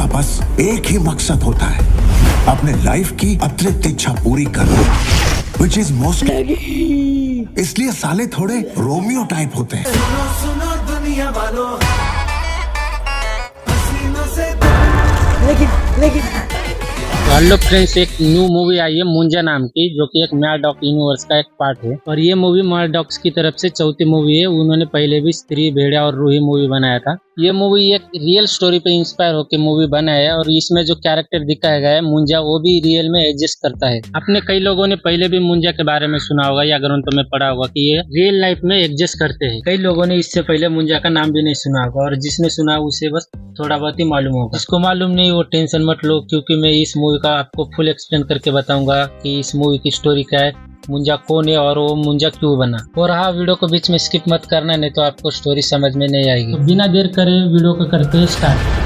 बस एक ही मकसद होता है, अपने लाइफ की अतिरिक्त इच्छा पूरी करना, विच इज मोस्ट। इसलिए साले थोड़े रोमियो टाइप होते हैं। सुनो सुनो दुनिया वालों, हसीनों से हेलो फ्रेंड्स, एक न्यू मूवी आई है मुंजा नाम की, जो कि एक मैडॉक यूनिवर्स का एक पार्ट है। और ये मूवी मैडॉक्स की तरफ से चौथी मूवी है। उन्होंने पहले भी स्त्री, भेड़िया और रूही मूवी बनाया था। ये मूवी एक रियल स्टोरी पे इंस्पायर होकर मूवी बना है। और इसमें जो कैरेक्टर दिखाया गया है मुंजा, वो भी रियल में एग्जिस्ट करता है। आपने कई लोगों ने पहले भी मुंजा के बारे में सुना होगा या ग्रंथों में पढ़ा होगा कि ये रियल लाइफ में एग्जिस्ट करते हैं। कई लोगों ने इससे पहले मुंजा का नाम भी नहीं सुना होगा, और जिसने सुना उसे बस थोड़ा बहुत ही मालूम होगा। जिसको मालूम नहीं वो टेंशन मत लो, क्योंकि मैं इस मूवी का आपको फुल एक्सप्लेन करके बताऊंगा कि इस मूवी की स्टोरी क्या है, मुंजा कौन है और वो मुंजा क्यों बना। और हाँ, वीडियो को बीच में स्किप मत करना, नहीं तो आपको स्टोरी समझ में नहीं आएगी। तो बिना देर करे वीडियो को करते हैं स्टार्ट।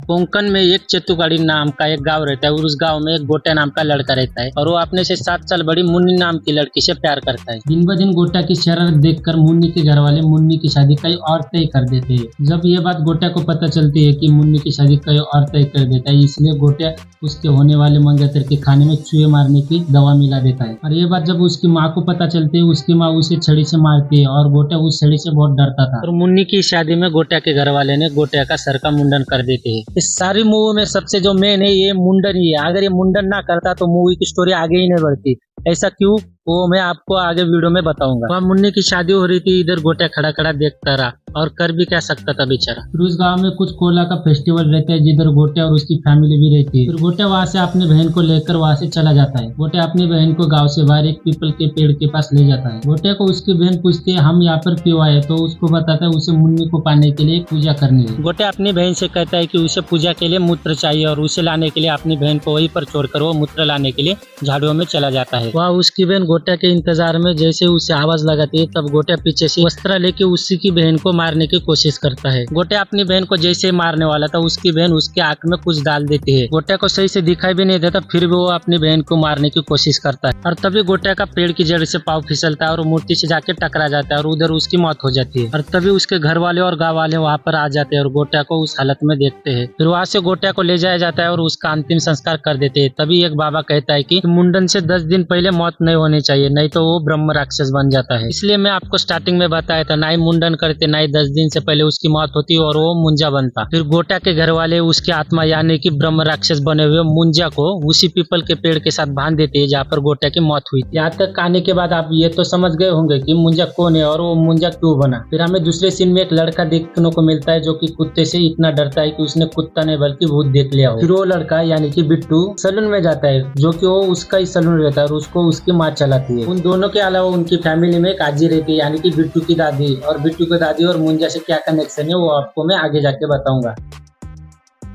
कोंकण में एक चेतुगाड़ी नाम का एक गांव रहता है, और उस गांव में एक गोटा नाम का लड़का रहता है, और वो अपने से 7 साल बड़ी मुन्नी नाम की लड़की से प्यार करता है। दिन ब दिन गोटा की शरारत देखकर मुन्नी के घर वाले मुन्नी की शादी कई और तय कर देते हैं। जब ये बात गोटा को पता चलती है कि मुन्नी की शादी कई और तय कर देता है, इसलिए गोटा उसके होने वाले मंगेतर के खाने में चूहे मारने की दवा मिला देता है। और ये बात जब उसकी माँ को पता चलती है, उसकी माँ उसे छड़ी से मारती है, और गोटा उस छड़ी से बहुत डरता था। और मुन्नी की शादी में गोटा के घर वाले ने गोटा का सर का मुंडन कर देते हैं। इस सारी मूवी में सबसे जो मेन है ये मुंडन ही है। अगर ये मुंडन ना करता तो मूवी की स्टोरी आगे ही नहीं बढ़ती। ऐसा क्यों, वो मैं आपको आगे वीडियो में बताऊंगा। वहाँ मुन्नी की शादी हो रही थी, इधर गोटा खड़ा खड़ा देखता रहा, और कर भी क्या सकता था बेचारा। फिर उस गांव में कुछ कोला का फेस्टिवल रहता है, जिधर गोटा और उसकी फैमिली भी रहती है। फिर गोटा वहाँ से अपने बहन को लेकर वहाँ से चला जाता है। गोटा अपनी बहन को गाँव से बाहर एक पीपल के पेड़ के पास ले जाता है। गोटा को उसकी बहन पूछती है हम यहाँ पर क्यों आए, तो उसको बताता है उसे मुन्नी को पाने के लिए पूजा करनी है। गोटा अपनी बहन से कहता है कि उसे पूजा के लिए मूत्र चाहिए, और उसे लाने के लिए अपनी बहन को वहीं पर छोड़कर वो मूत्र लाने के लिए झाड़ियों में चला जाता है। वहाँ उसकी बहन गोटा के इंतजार में जैसे उसे आवाज लगाती है, तब गोटा पीछे से वस्त्र लेके उसी की बहन को मारने की कोशिश करता है। गोटा अपनी बहन को जैसे मारने वाला था, उसकी बहन उसके आंख में कुछ डाल देती है। गोटा को सही से दिखाई भी नहीं देता, फिर भी वो अपनी बहन को मारने की कोशिश करता है। और तभी गोटा का पेड़ की जड़ से पाँव फिसलता है और मूर्ति से जाके टकरा जाता है, और उधर उसकी मौत हो जाती है। और तभी उसके घर वाले और गाँव वाले वहाँ पर आ जाते हैं और गोटा को उस हालत में देखते हैं। फिर वहाँ से गोटा को ले जाया जाता है और उसका अंतिम संस्कार कर देते हैं। तभी एक बाबा कहता है कि मुंडन से 10 दिन पहले मौत नहीं होनी चाहिए, नहीं तो वो ब्रह्म राक्षस बन जाता है। इसलिए मैं आपको स्टार्टिंग में बताया था, ना ही मुंडन करते ना ही 10 दिन से पहले उसकी मौत होती और वो मुंजा बनता। फिर गोटा के घर वाले उसकी आत्मा यानी कि ब्रह्म राक्षस बने हुए मुंजा को उसी पीपल के पेड़ के साथ बांध देते हैं जहाँ पर गोटा की मौत हुई। यहाँ तक आने के बाद आप ये तो समझ गए होंगे कि मुंजा कौन है और वो मुंजा क्यों बना। फिर हमें दूसरे सीन में एक लड़का देखने को मिलता है, जो कि कुत्ते से इतना डरता है कि उसने कुत्ता नहीं बल्कि भूत देख लिया हो। फिर वो लड़का यानी कि बिट्टू सलून में जाता है, जो कि वो उसका ही सलून रहता है, और उसको उसकी माँ चलाती है। उन दोनों के अलावा उनकी फैमिली में एक आजी रहती है, यानी कि बिट्टू की दादी। और बिट्टू की दादी और मुंजा से क्या कनेक्शन है वो आपको मैं आगे जाके बताऊंगा।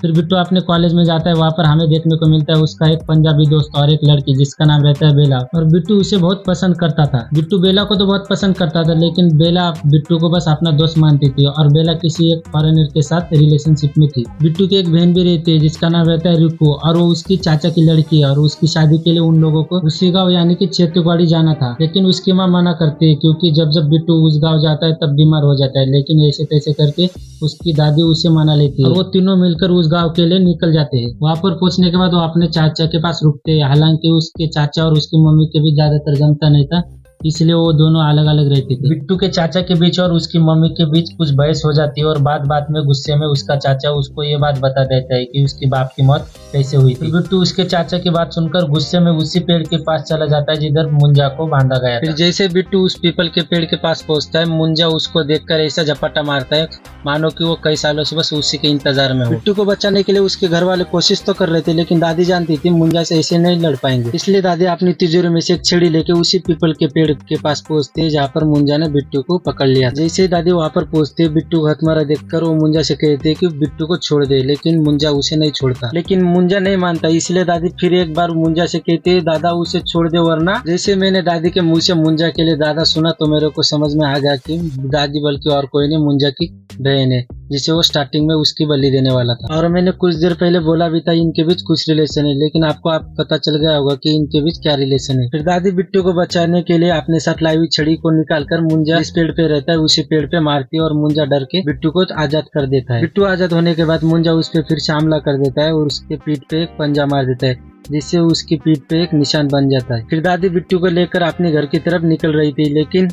फिर बिट्टू अपने कॉलेज में जाता है, वहाँ पर हमें देखने को मिलता है उसका एक पंजाबी दोस्त और एक लड़की जिसका नाम रहता है बेला। और बिट्टू उसे बहुत पसंद करता था। बिट्टू बेला को तो बहुत पसंद करता था, लेकिन बेला बिट्टू को बस अपना दोस्त मानती थी, और बेला किसी एक फॉरेनर के साथ रिलेशनशिप में थी। बिट्टू की एक बहन भी रहती है जिसका नाम रहता है रिकू, और वो उसकी चाचा की लड़की है। और उसकी शादी के लिए उन लोगों को उसी गाँव यानी कि चेतुगाड़ी जाना था, लेकिन उसकी माँ मना करती है, क्योंकि जब जब बिट्टू उस गाँव जाता है तब बीमार हो जाता है। लेकिन ऐसे तैसे करके उसकी दादी उसे मना लेती है, और वो तीनों मिलकर उस गाँव के लिए निकल जाते हैं। वहाँ पर पहुंचने के बाद वो अपने चाचा के पास रुकते हैं। हालांकि उसके चाचा और उसकी मम्मी के भी ज्यादातर जमता नहीं था, इसलिए वो दोनों अलग अलग रहते थे। बिट्टू के चाचा के बीच और उसकी मम्मी के बीच कुछ बहस हो जाती है, और बात में गुस्से में उसका चाचा उसको ये बात बता देता है कि उसकी बाप की मौत कैसे हुई थी। बिट्टू उसके चाचा की बात सुनकर गुस्से में उसी पेड़ के पास चला जाता है जिधर मुंजा को बांधा गया था। फिर जैसे बिट्टू उस पीपल के पेड़ के पास पहुंचता है, मुंजा उसको देखकर ऐसा झपट्टा मारता है मानो कि वो कई सालों से बस उसी के इंतजार में हो। बिट्टू को बचाने के लिए उसके घर वाले कोशिश तो कर रहे थे, लेकिन दादी जानती थी मुंजा से ऐसे नहीं लड़ पाएंगे। इसलिए दादी अपनी तिजोरी में से एक छड़ी लेके उसी पीपल के पेड़ के पास पहुंचती है जहाँ पर मुंजा ने बिट्टू को पकड़ लिया। जैसे ही दादी वहाँ पर पहुंचती है, बिट्टू को हथमारा देखकर वो मुंजा से कहते हैं कि बिट्टू को छोड़ दे, लेकिन मुंजा उसे नहीं छोड़ता। लेकिन मुंजा नहीं मानता, इसलिए दादी फिर एक बार मुंजा से कहती है दादा उसे छोड़ दे, वरना। जैसे मैंने दादी के मुंह से मुंजा के लिए दादा सुना तो मेरे को समझ में आ गया कि दादी बल्कि और कोई नहीं मुंजा की बहन है। जिसे वो स्टार्टिंग में उसकी बलि देने वाला था। और मैंने कुछ देर पहले बोला भी था इनके बीच कुछ रिलेशन है, लेकिन आपको पता चल गया होगा कि इनके बीच क्या रिलेशन है। फिर दादी बिट्टू को बचाने के लिए अपने साथ लाई हुई छड़ी को निकालकर मुंजा जिस पेड़ पे रहता है उसी पेड़ पे मारती है और मुंजा डर के बिट्टू को आजाद कर देता है। बिट्टू आजाद होने के बाद मुंजा उस पे फिर से हमला कर देता है और उसके पीठ पे एक पंजा मार देता है, जिससे उसकी पीठ पे एक निशान बन जाता है। फिर दादी बिट्टू को लेकर अपने घर की तरफ निकल रही थी,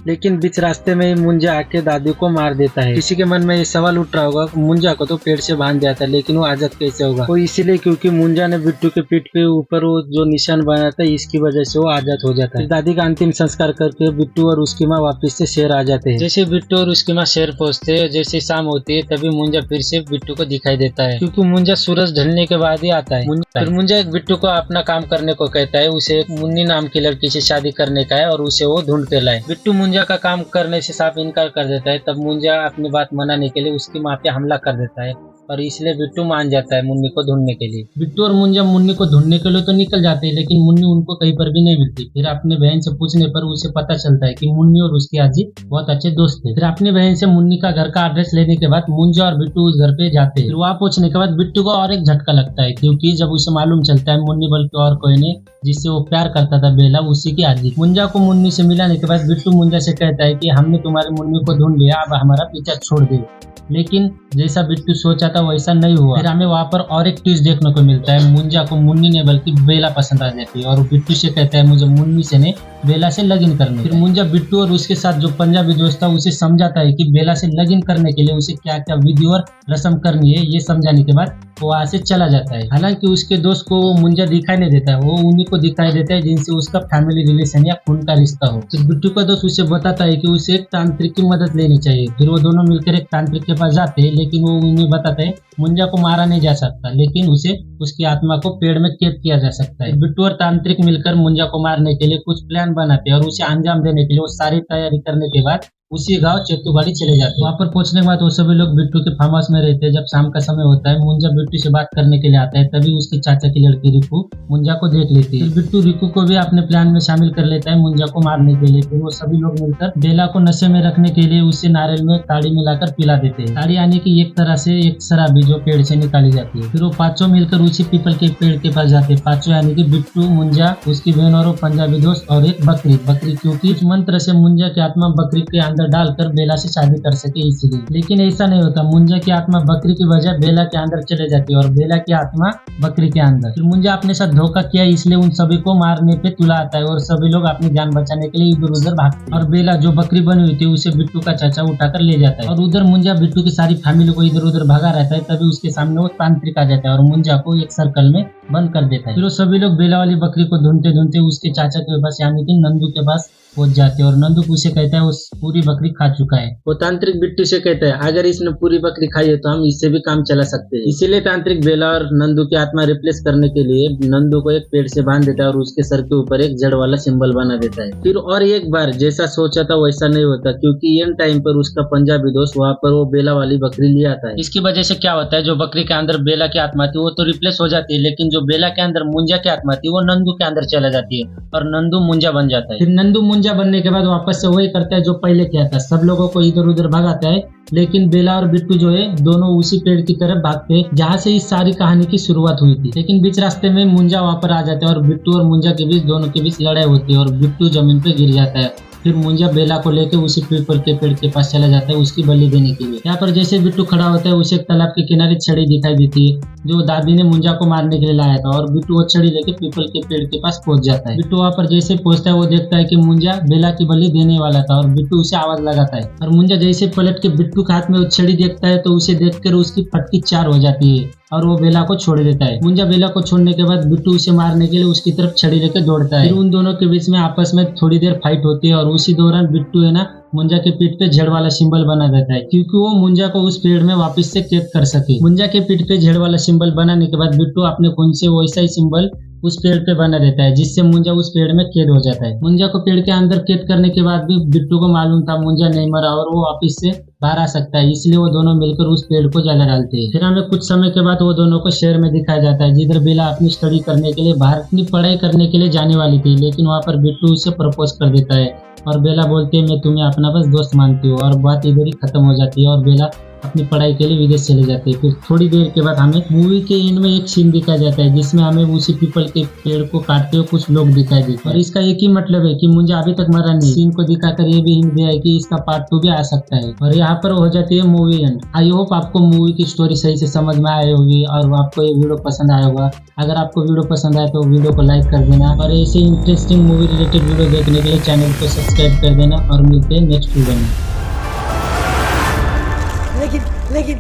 लेकिन बीच रास्ते में ही मुंजा आके दादी को मार देता है। किसी के मन में ये सवाल उठ रहा होगा, मुंजा को तो पेड़ से बांध दिया था, लेकिन वो आजाद कैसे होगा? वो इसीलिए क्योंकि मुंजा ने बिट्टू के पीठ पे ऊपर वो जो निशान बनाया था, इसकी वजह से वो आजाद हो जाता है। दादी का अंतिम संस्कार करके बिट्टू और उसकी माँ वापिस से शहर आ जाते हैं। जैसे बिट्टू और उसकी माँ शहर पहुँचते हैं, जैसे शाम होती है तभी मुंजा फिर से बिट्टू को दिखाई देता है, क्योंकि मुंजा सूरज ढलने के बाद ही आता है। फिर मुंजा एक बिट्टू को अपना काम करने को कहता है, उसे एक मुन्नी नाम की लड़की से शादी करने का है और उसे वो ढूंढ के लाए। बिट्टू मुंजा का काम करने से साफ इनकार कर देता है। तब मुंजा अपनी बात मनाने के लिए उसकी माँ पे हमला कर देता है और इसलिए बिट्टू मान जाता है मुन्नी को ढूंढने के लिए। बिट्टू और मुंजा मुन्नी को ढूंढने के लिए तो निकल जाते हैं, लेकिन मुन्नी उनको कहीं पर भी नहीं मिलती। फिर अपने बहन से पूछने पर उसे पता चलता है कि मुन्नी और उसकी आजी बहुत अच्छे दोस्त थे। फिर अपनी बहन से मुन्नी का घर का एड्रेस लेने के बाद मुंजा और बिट्टू उस घर पे जाते हैं। फिर वहाँ पहुंचने के बाद बिट्टू को और एक झटका लगता है, क्योंकि जब उसे मालूम चलता है मुन्नी बल्कि और कोई नहीं, जिससे वो प्यार करता था बेला, उसी की आजी। मुंजा को मुन्नी से मिलाने के बाद बिट्टू मुंजा से कहता है कि हमने तुम्हारी मुन्नी को ढूंढ लिया, अब हमारा पीछा छोड़ दे। लेकिन जैसा बिट्टू सोचा था वैसा नहीं हुआ। फिर हमें वहाँ पर और एक ट्विस्ट देखने को मिलता है। मुंजा को मुन्नी ने बल्कि बेला पसंद आ जाती है और बिट्टू से कहता है मुझे मुन्नी से नहीं बेला से लगन करने। फिर मुंजा बिट्टू और उसके साथ जो पंजाबी दोस्त था उसे समझाता है कि बेला से लगन करने के लिए उसे क्या क्या विधि और रस्म करनी है। ये समझाने के बाद वो वहाँ से चला जाता है। हालांकि उसके दोस्त को वो मुंजा दिखाई नहीं देता है, वो उन्हीं को दिखाई देता है जिनसे उसका फैमिली रिलेशन या खून का रिश्ता हो। फिर बिट्टू का दोस्त उसे बताता है कि उसे एक तांत्रिक की मदद लेनी चाहिए। फिर वो दोनों मिलकर एक तांत्रिक के पास जाते हैं, लेकिन वो उन्हें बताता है मुंजा को मारा नहीं जा सकता, लेकिन उसे उसकी आत्मा को पेड़ में कैद किया जा सकता है। बिट्टू और तांत्रिक मिलकर मुंजा को मारने के लिए कुछ प्लान बनाते हैं और उसे अंजाम देने के लिए वो सारी तैयारी करने के बाद उसी गांव चेतुबाड़ी चले जाते हैं। वहाँ पर पहुंचने के बाद वो सभी लोग बिट्टू के फार्म हाउस में रहते हैं। जब शाम का समय होता है, मुंजा बिट्टू से बात करने के लिए आता है, तभी उसकी चाचा की लड़की रिकू मुंजा को देख लेती है। फिर बिट्टू रिकू को भी अपने प्लान में शामिल कर लेता है मुंजा को मारने के लिए। फिर वो सभी लोग मिलकर बेला को नशे में रखने के लिए उसे नारियल में ताड़ी मिलाकर पिला देते हैं। ताड़ी यानी कि एक तरह से एक शराबी जो पेड़ से निकाली जाती है। फिर वो पांचों मिलकर उसी पीपल के पेड़ के पास जाते हैं। पांचों यानी कि बिट्टू, मुंजा, उसकी बहन और वो पंजाबी दोस्त और एक बकरी। क्योंकि इस मंत्र से मुंजा की आत्मा बकरी के अंदर डालकर बेला से शादी कर सके इसलिए। लेकिन ऐसा नहीं होता, मुंजा की आत्मा बकरी की बजाय बेला के अंदर चले जाती है और बेला की आत्मा बकरी के अंदर। फिर मुंजा अपने साथ धोखा किया, इसलिए उन सभी को मारने पे तुला आता है और सभी लोग अपनी जान बचाने के लिए इधर उधर भागते हैं। और बेला जो बकरी बनी हुई थी उसे बिट्टू का चाचा उठाकर ले जाता है और उधर मुंजा बिट्टू की सारी फैमिली को इधर उधर भागा रहता है। तभी उसके सामने वो तांत्रिक आ जाता है और मुंजा को एक सर्कल में बंद कर देता है। फिर वो सभी लोग बेला वाली बकरी को ढूंढते ढूंढते उसके चाचा के पास यानी कि नंदू के पास पहुंच जाते हैं और नंदू उसे कहता है वो पूरी बकरी खा चुका है। वो तांत्रिक बिट्टू से कहता है अगर इसने पूरी बकरी खाई है तो हम इससे भी काम चला सकते हैं। इसीलिए तांत्रिक बेला और नंदू की आत्मा रिप्लेस करने के लिए नंदू को एक पेड़ से बांध देता है और उसके सर के ऊपर एक जड़ वाला सिंबल बना देता है। फिर और एक बार जैसा सोचा था वैसा नहीं होता, क्योंकि एंड टाइम पर उसका पंजाबी दोस्त वहाँ पर वो बेला वाली बकरी ले आता है। इसकी वजह से क्या होता है, जो बकरी के अंदर बेला की आत्मा थी वो तो रिप्लेस हो जाती है, लेकिन जो बेला के अंदर मुंजा की आत्मा थी वो नंदू के अंदर चला जाती है और नंदू मुंजा बन जाता है। फिर नंदू मुंजा बनने के बाद वापस से वही करता है जो पहले किया था, सब लोगों को इधर उधर भगाता है। लेकिन बेला और बिट्टू जो है दोनों उसी पेड़ की तरफ भागते हैं जहाँ से इस सारी कहानी की शुरुआत हुई थी। लेकिन बीच रास्ते में मुंजा वहाँ पर आ जाता है और बिट्टू और मुंजा के बीच दोनों के बीच लड़ाई होती है और बिट्टू जमीन पे गिर जाता है। फिर मुंजा बेला को लेकर उसी पीपल के पेड़ के पास चला जाता है उसकी बलि देने के लिए। यहाँ पर जैसे बिट्टू खड़ा होता है उसे एक तालाब के किनारे छड़ी दिखाई देती है जो दादी ने मुंजा को मारने के लिए लाया था और बिट्टू वो छड़ी लेके पीपल के पेड़ के पास पहुंच जाता है। बिट्टू वहाँ पर जैसे पहुंचता है वो देखता है कि मुंजा बेला की बलि देने वाला था और बिट्टू उसे आवाज लगाता है और मुंजा जैसे पलट के बिट्टू के हाथ में वो छड़ी देखता है तो उसे देखकर उसकी फटकी 4 हो जाती है और वो बेला को छोड़ देता है। मुंजा बेला को छोड़ने के बाद बिट्टू उसे मारने के लिए उसकी तरफ छड़ी लेकर दौड़ता है। फिर उन दोनों के बीच में आपस में थोड़ी देर फाइट होती है और उसी दौरान बिट्टू है ना मुंजा के पीठ पे झड़ वाला सिंबल बना देता है क्योंकि वो मुंजा को उस पेड़ में वापस से कैद कर सके। मुंजा के पीठ पे झड़ वाला सिंबल बनाने के बाद बिट्टू अपने खून से वैसा ही सिंबल उस पेड़ पे बना देता है जिससे मुंजा उस पेड़ में कैद हो जाता है। मुंजा को पेड़ के अंदर कैद करने के बाद भी बिट्टू को मालूम था मुंजा नहीं मरा और वो वापस से बाहर आ सकता है, इसलिए वो दोनों मिलकर उस पेड़ को जला डालते हैं। फिर हमें कुछ समय के बाद वो दोनों को शहर में दिखाया जाता है जिधर बेला अपनी स्टडी करने के लिए बाहर अपनी पढ़ाई करने के लिए जाने वाली थी, लेकिन वहाँ पर बिट्टू उसे प्रपोज कर देता है और बेला बोलती है मैं तुम्हें अपना बस दोस्त मानती हूँ और बात इधर ही खत्म हो जाती है और बेला अपनी पढ़ाई के लिए विदेश चले जाते हैं। फिर थोड़ी देर के बाद हमें मूवी के एंड में एक सीन दिखाया जाता है जिसमें हमें उसी पीपल के पेड़ को काटते हुए कुछ लोग दिखाई देते हैं। और इसका एक ही मतलब है कि मुंजा अभी तक मरा नहीं। सीन को दिखाकर ये भी हिंट दिया है कि इसका पार्ट 2 भी आ सकता है। और यहाँ पर हो जाती है मूवी एंड। आई होप आपको मूवी की स्टोरी सही से समझ में आई होगी और आपको ये वीडियो पसंद आया होगा। अगर आपको वीडियो पसंद आए तो वीडियो को लाइक कर देना और ऐसे इंटरेस्टिंग मूवी रिलेटेड वीडियो देखने के लिए चैनल को सब्सक्राइब कर देना। और मिलते हैं नेक्स्ट वीडियो में। लेकिन